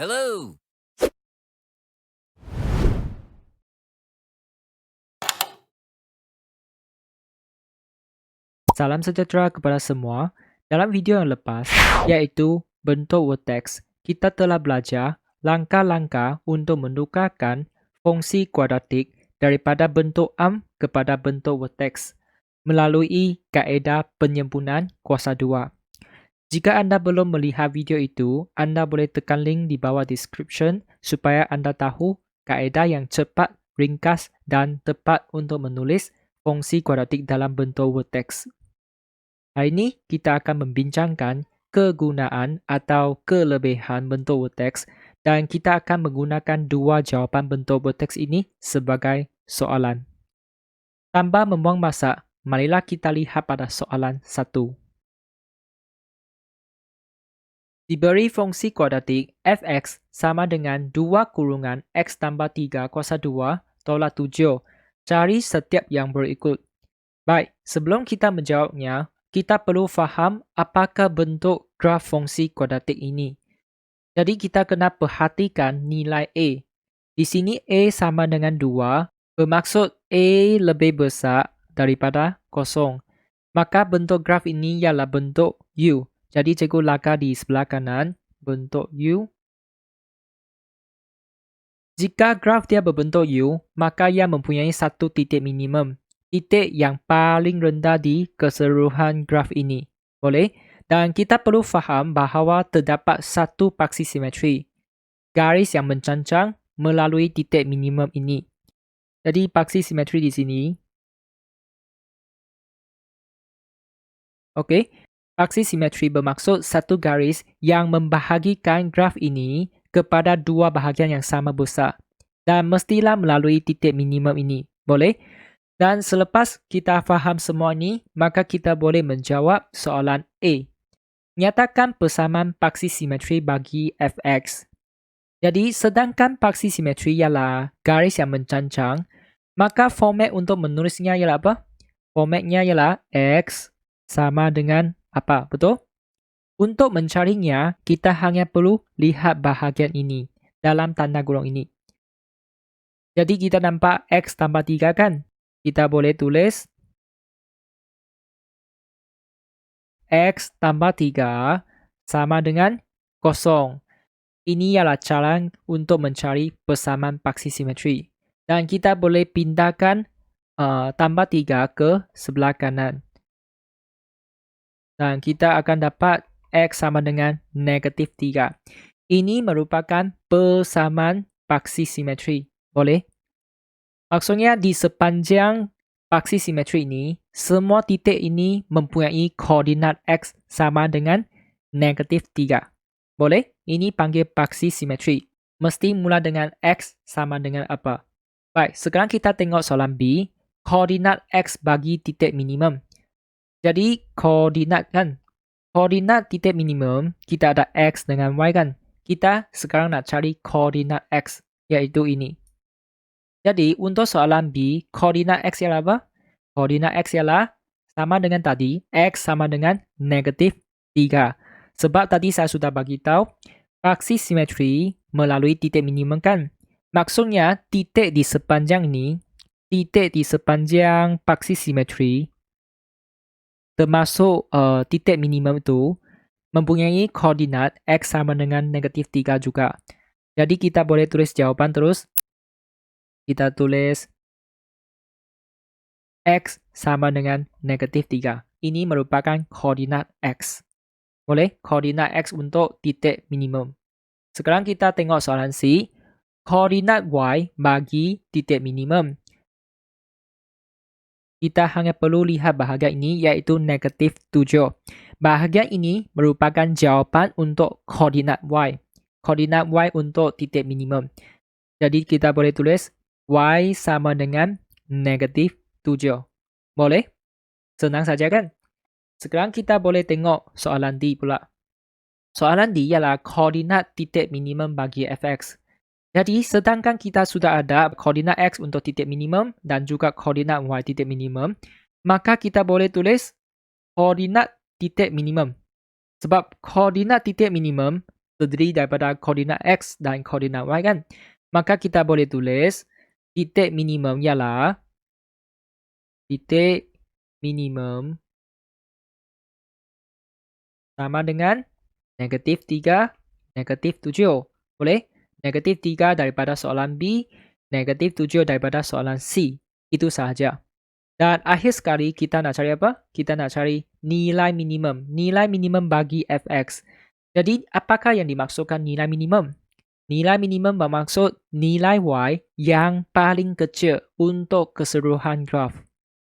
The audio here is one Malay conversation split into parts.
Hello. Salam sejahtera kepada semua. Dalam video yang lepas, iaitu bentuk vertex, kita telah belajar langkah-langkah untuk menukarkan fungsi kuadratik daripada bentuk arm kepada bentuk vertex melalui kaedah penyempurnaan kuasa 2. Jika anda belum melihat video itu, anda boleh tekan link di bawah description supaya anda tahu kaedah yang cepat, ringkas dan tepat untuk menulis fungsi kuadratik dalam bentuk vertex. Hari ini kita akan membincangkan kegunaan atau kelebihan bentuk vertex dan kita akan menggunakan dua jawapan bentuk vertex ini sebagai soalan. Tanpa membuang masa, marilah kita lihat pada soalan 1. Diberi fungsi kuadratik fx sama dengan 2 kurungan x tambah 3 kuasa 2 tolak 7. Cari setiap yang berikut. Baik, sebelum kita menjawabnya, kita perlu faham apakah bentuk graf fungsi kuadratik ini. Jadi kita kena perhatikan nilai A. Di sini A sama dengan 2, bermaksud A lebih besar daripada 0. Maka bentuk graf ini ialah bentuk U. Jadi cikgu lakar di sebelah kanan, bentuk U. Jika graf dia berbentuk U, maka ia mempunyai satu titik minimum. Titik yang paling rendah di keseluruhan graf ini. Boleh? Dan kita perlu faham bahawa terdapat satu paksi simetri. Garis yang mencancang melalui titik minimum ini. Jadi paksi simetri di sini. Okey. Paksi simetri bermaksud satu garis yang membahagikan graf ini kepada dua bahagian yang sama besar. Dan mestilah melalui titik minimum ini. Boleh? Dan selepas kita faham semua ini, maka kita boleh menjawab soalan A. Nyatakan persamaan paksi simetri bagi fx. Jadi, sedangkan paksi simetri ialah garis yang mencancang, maka format untuk menulisnya ialah apa? Formatnya ialah x sama dengan apa? Betul? Untuk mencarinya, kita hanya perlu lihat bahagian ini dalam tanda gulung ini. Jadi, kita nampak x tambah 3 kan? Kita boleh tulis x tambah 3 sama dengan 0. Ini ialah cara untuk mencari persamaan paksi simetri. Dan kita boleh pindahkan tambah 3 ke sebelah kanan. Dan kita akan dapat x sama dengan negatif 3. Ini merupakan persamaan paksi simetri. Boleh? Maksudnya di sepanjang paksi simetri ini, semua titik ini mempunyai koordinat x sama dengan negatif 3. Boleh? Ini panggil paksi simetri. Mesti mula dengan x sama dengan apa? Baik, sekarang kita tengok soalan B. Koordinat x bagi titik minimum. Jadi, koordinat kan? Koordinat titik minimum, kita ada x dengan y kan? Kita sekarang nak cari koordinat x, iaitu ini. Jadi, untuk soalan B, koordinat x ialah apa? Koordinat x ialah sama dengan tadi, x sama dengan negatif 3. Sebab tadi saya sudah bagi tahu, paksi simetri melalui titik minimum kan? Maksudnya, titik di sepanjang ini, titik di sepanjang paksi simetri, termasuk titik minimum itu, mempunyai koordinat x sama dengan negatif 3 juga. Jadi, kita boleh tulis jawapan terus. Kita tulis x sama dengan negatif 3. Ini merupakan koordinat x. Boleh? Koordinat x untuk titik minimum. Sekarang kita tengok soalan C. Koordinat y bagi titik minimum. Kita hanya perlu lihat bahagian ini iaitu negatif 7. Bahagian ini merupakan jawapan untuk koordinat y. Koordinat y untuk titik minimum. Jadi kita boleh tulis y sama dengan negatif 7. Boleh? Senang saja kan? Sekarang kita boleh tengok soalan D pula. Soalan D ialah koordinat titik minimum bagi fx. Jadi, sedangkan kita sudah ada koordinat x untuk titik minimum dan juga koordinat y titik minimum, maka kita boleh tulis koordinat titik minimum. Sebab koordinat titik minimum terdiri daripada koordinat X dan koordinat Y kan. Maka kita boleh tulis titik minimum ialah titik minimum sama dengan negatif 3, negatif 7. Boleh? Negatif 3 daripada soalan B, negatif 7 daripada soalan C. Itu sahaja. Dan akhir sekali kita nak cari apa? Kita nak cari nilai minimum. Nilai minimum bagi fx. Jadi apakah yang dimaksudkan nilai minimum? Nilai minimum bermaksud nilai y yang paling kecil untuk keseluruhan graf.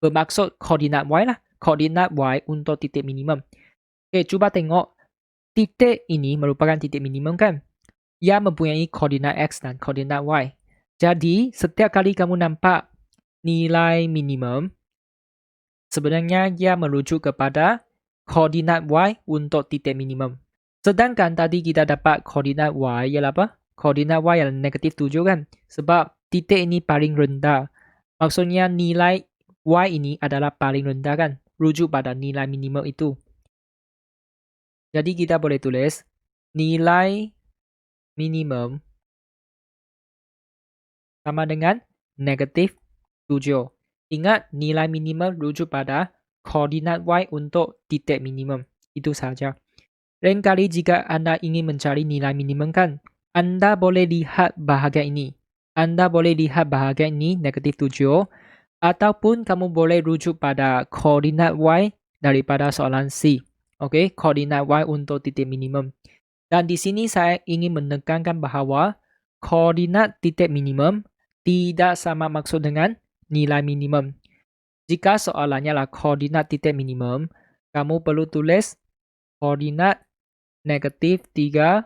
Bermaksud koordinat y lah. Koordinat y untuk titik minimum. Okay, cuba tengok. Titik ini merupakan titik minimum kan? Yang mempunyai koordinat x dan koordinat y. Jadi setiap kali kamu nampak nilai minimum, sebenarnya ia merujuk kepada koordinat y untuk titik minimum. Sedangkan tadi kita dapat koordinat y ialah apa? Koordinat y ialah negatif 7 kan? Sebab titik ini paling rendah. Maksudnya nilai y ini adalah paling rendah kan? Rujuk pada nilai minimum itu. Jadi kita boleh tulis nilai minimum sama dengan negatif 7. Ingat, nilai minimum rujuk pada koordinat y untuk titik minimum. Itu sahaja. Lain kali jika anda ingin mencari nilai minimum kan, anda boleh lihat bahagian ini. Anda boleh lihat bahagian ini negatif 7. Ataupun kamu boleh rujuk pada koordinat y daripada soalan C. Okay, koordinat y untuk titik minimum. Dan di sini saya ingin menekankan bahawa koordinat titik minimum tidak sama maksud dengan nilai minimum. Jika soalannya adalah koordinat titik minimum, kamu perlu tulis koordinat negatif 3,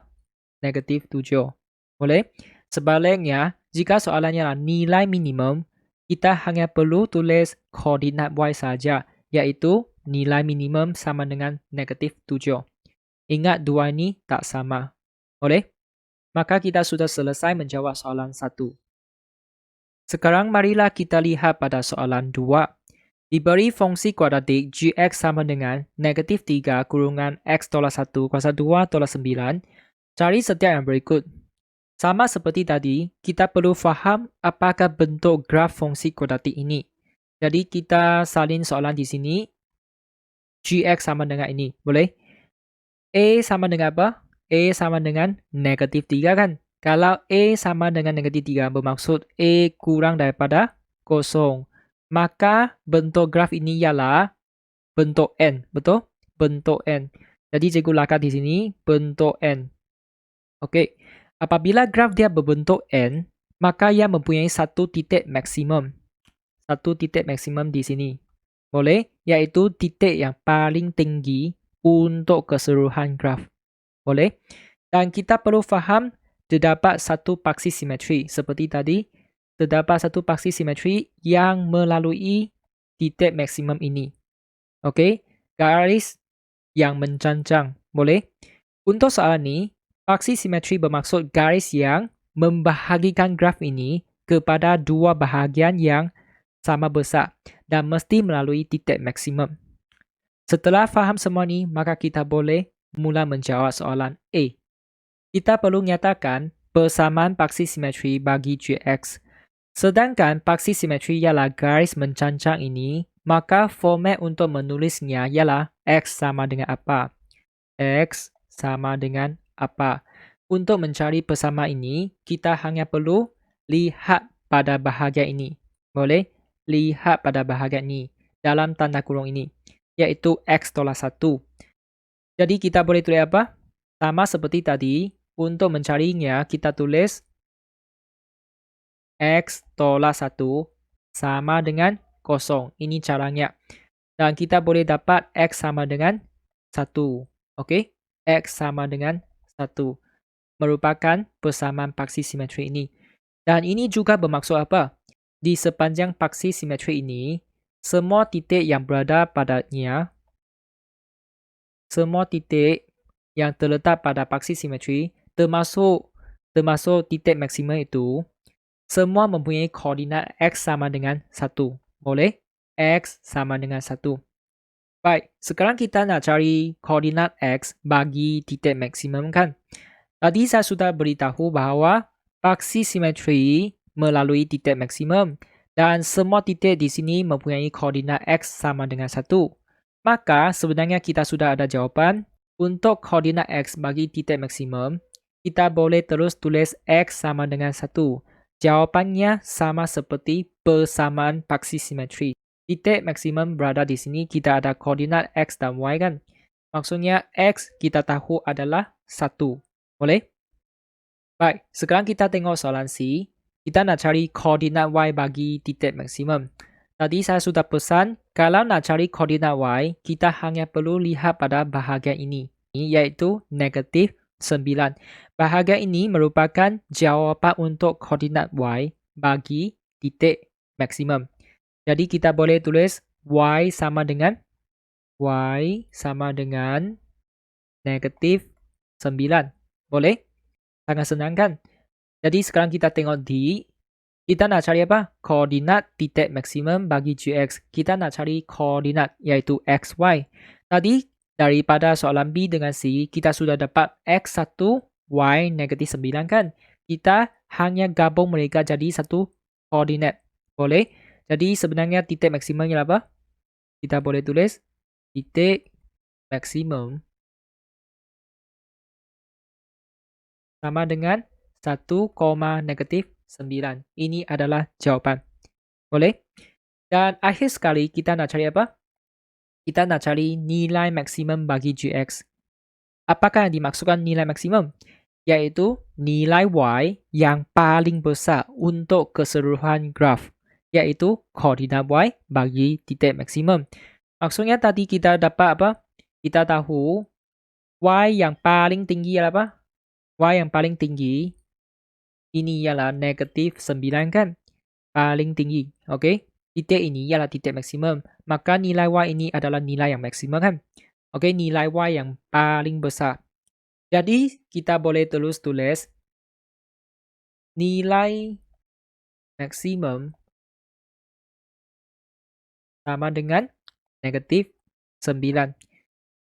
negatif 7. Boleh? Sebaliknya, jika soalannya adalah nilai minimum, kita hanya perlu tulis koordinat y saja, iaitu nilai minimum sama dengan negatif 7. Ingat dua ini tak sama. Boleh? Maka kita sudah selesai menjawab soalan 1. Sekarang marilah kita lihat pada soalan 2. Diberi fungsi kuadratik gx sama dengan negatif 3 kurungan x tolak 1 kuasa 2 tolak 9. Cari setiap yang berikut. Sama seperti tadi, kita perlu faham apakah bentuk graf fungsi kuadratik ini. Jadi kita salin soalan di sini. Gx sama dengan ini. Boleh? A sama dengan apa? A sama dengan negatif 3 kan? Kalau A sama dengan negatif 3 bermaksud A kurang daripada 0. Maka bentuk graf ini ialah bentuk N. Betul? Bentuk N. Jadi cikgu lakukan di sini bentuk N. Okey. Apabila graf dia berbentuk N, maka ia mempunyai satu titik maksimum. Satu titik maksimum di sini. Boleh? Iaitu titik yang paling tinggi untuk keseluruhan graf. Boleh? Dan kita perlu faham terdapat satu paksi simetri. Seperti tadi, terdapat satu paksi simetri yang melalui titik maksimum ini. Okey? Garis yang mencancang. Boleh? Untuk soalan ini, paksi simetri bermaksud garis yang membahagikan graf ini kepada dua bahagian yang sama besar dan mesti melalui titik maksimum. Setelah faham semua ini, maka kita boleh mula menjawab soalan A. Kita perlu nyatakan persamaan paksi simetri bagi Gx. Sedangkan paksi simetri ialah garis mencancang ini, maka format untuk menulisnya ialah X sama dengan apa? X sama dengan apa? Untuk mencari persamaan ini, kita hanya perlu lihat pada bahagian ini. Boleh? Lihat pada bahagian ini dalam tanda kurung ini, iaitu X tolak 1. Jadi kita boleh tulis apa? Sama seperti tadi, untuk mencarinya kita tulis X tolak 1 sama dengan 0. Ini caranya. Dan kita boleh dapat X sama dengan 1. Okey? X sama dengan 1. Merupakan persamaan paksi simetri ini. Dan ini juga bermaksud apa? Di sepanjang paksi simetri ini, semua titik yang berada padanya, semua titik yang terletak pada paksi simetri, termasuk titik maksimum itu, semua mempunyai koordinat X sama dengan 1. Boleh? X sama dengan 1. Baik, sekarang kita nak cari koordinat X bagi titik maksimum kan? Tadi saya sudah beritahu bahwa paksi simetri melalui titik maksimum dan semua titik di sini mempunyai koordinat X sama dengan 1. Maka sebenarnya kita sudah ada jawaban. Untuk koordinat X bagi titik maksimum, kita boleh terus tulis X sama dengan 1. Jawapannya sama seperti persamaan paksi simetri. Titik maksimum berada di sini, kita ada koordinat X dan Y kan. Maksudnya X kita tahu adalah 1. Boleh? Baik, sekarang kita tengok soalan C. Kita nak cari koordinat Y bagi titik maksimum. Tadi saya sudah pesan, kalau nak cari koordinat Y, kita hanya perlu lihat pada bahagian ini, iaitu negatif 9. Bahagian ini merupakan jawapan untuk koordinat Y bagi titik maksimum. Jadi kita boleh tulis Y sama dengan negatif 9. Boleh? Sangat senang kan? Jadi sekarang kita tengok D. Kita nak cari apa? Koordinat titik maksimum bagi Gx. Kita nak cari koordinat iaitu XY. Tadi daripada soalan B dengan C, kita sudah dapat X1, Y negatif 9 kan? Kita hanya gabung mereka jadi satu koordinat. Boleh? Jadi sebenarnya titik maksimum ialah apa? Kita boleh tulis titik maksimum sama dengan 1, negatif 9. Ini adalah jawapan. Boleh? Dan akhir sekali kita nak cari apa? Kita nak cari nilai maksimum bagi Gx. Apakah yang dimaksudkan nilai maksimum? Yaitu nilai Y yang paling besar untuk keseluruhan graf. Yaitu koordinat Y bagi titik maksimum. Maksudnya tadi kita dapat apa? Kita tahu Y yang paling tinggi adalah apa? Y yang paling tinggi ini ialah negatif 9 kan? Paling tinggi. Okey? Titik ini ialah titik maksimum. Maka nilai Y ini adalah nilai yang maksimum kan? Okey, nilai Y yang paling besar. Jadi, kita boleh terus tulis nilai maksimum sama dengan negatif 9.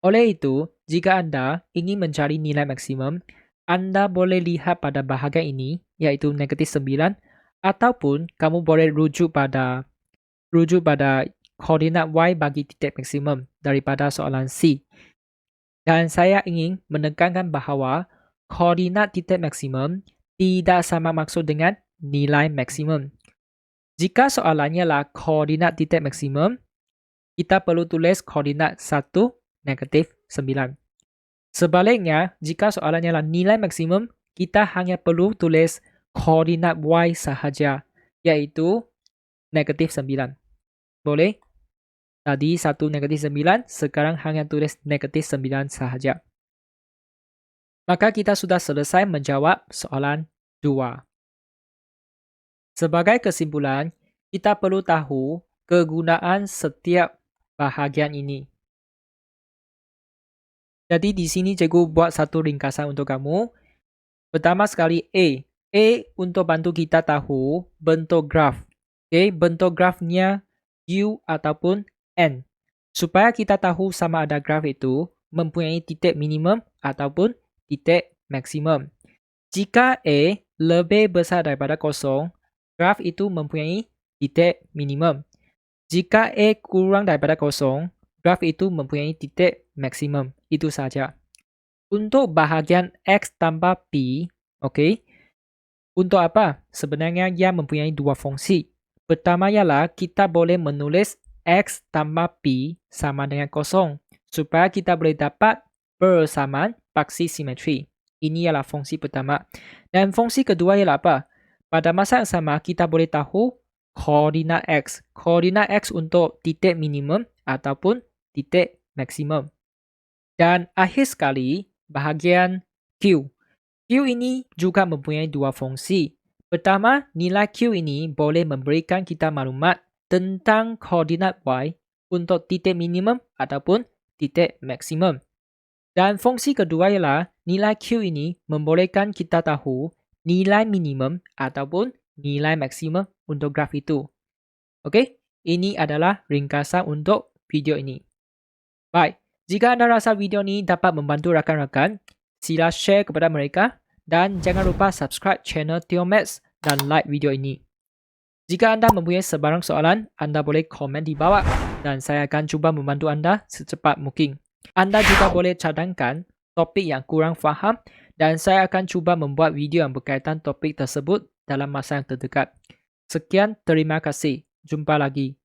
Oleh itu, jika Anda ingin mencari nilai maksimum, Anda boleh lihat pada bahagian ini, iaitu negatif 9, ataupun kamu boleh rujuk pada koordinat Y bagi titik maksimum daripada soalan C. Dan saya ingin menekankan bahawa koordinat titik maksimum tidak sama maksud dengan nilai maksimum. Jika soalannya adalah koordinat titik maksimum, kita perlu tulis koordinat 1, negatif 9. Sebaliknya, jika soalannya adalah nilai maksimum, kita hanya perlu tulis koordinat Y sahaja, iaitu negatif 9. Boleh? Tadi 1 negatif 9, sekarang hanya tulis negatif 9 sahaja. Maka kita sudah selesai menjawab soalan 2. Sebagai kesimpulan, kita perlu tahu kegunaan setiap bahagian ini. Jadi di sini cikgu buat satu ringkasan untuk kamu. Pertama sekali A. A untuk bantu kita tahu bentuk graf. Okay, bentuk grafnya U ataupun N. Supaya kita tahu sama ada graf itu mempunyai titik minimum ataupun titik maksimum. Jika A lebih besar daripada 0, graf itu mempunyai titik minimum. Jika A kurang daripada 0, graf itu mempunyai titik maksimum. Itu saja. Untuk bahagian X tambah P, okay, untuk apa? Sebenarnya ia mempunyai dua fungsi. Pertama ialah kita boleh menulis X tambah P sama dengan 0 supaya kita boleh dapat persamaan paksi simetri. Ini ialah fungsi pertama. Dan fungsi kedua ialah apa? Pada masa yang sama kita boleh tahu koordinat X. Koordinat X untuk titik minimum ataupun titik maksimum. Dan akhir sekali bahagian Q. Q ini juga mempunyai dua fungsi. Pertama, nilai Q ini boleh memberikan kita maklumat tentang koordinat Y untuk titik minimum ataupun titik maksimum. Dan fungsi kedua ialah nilai Q ini membolehkan kita tahu nilai minimum ataupun nilai maksimum untuk graf itu. Okey, ini adalah ringkasan untuk video ini. Baik, jika anda rasa video ini dapat membantu rakan-rakan, sila share kepada mereka dan jangan lupa subscribe channel Teo Maths dan like video ini. Jika anda mempunyai sebarang soalan, anda boleh komen di bawah dan saya akan cuba membantu anda secepat mungkin. Anda juga boleh cadangkan topik yang kurang faham dan saya akan cuba membuat video yang berkaitan topik tersebut dalam masa yang terdekat. Sekian, terima kasih. Jumpa lagi.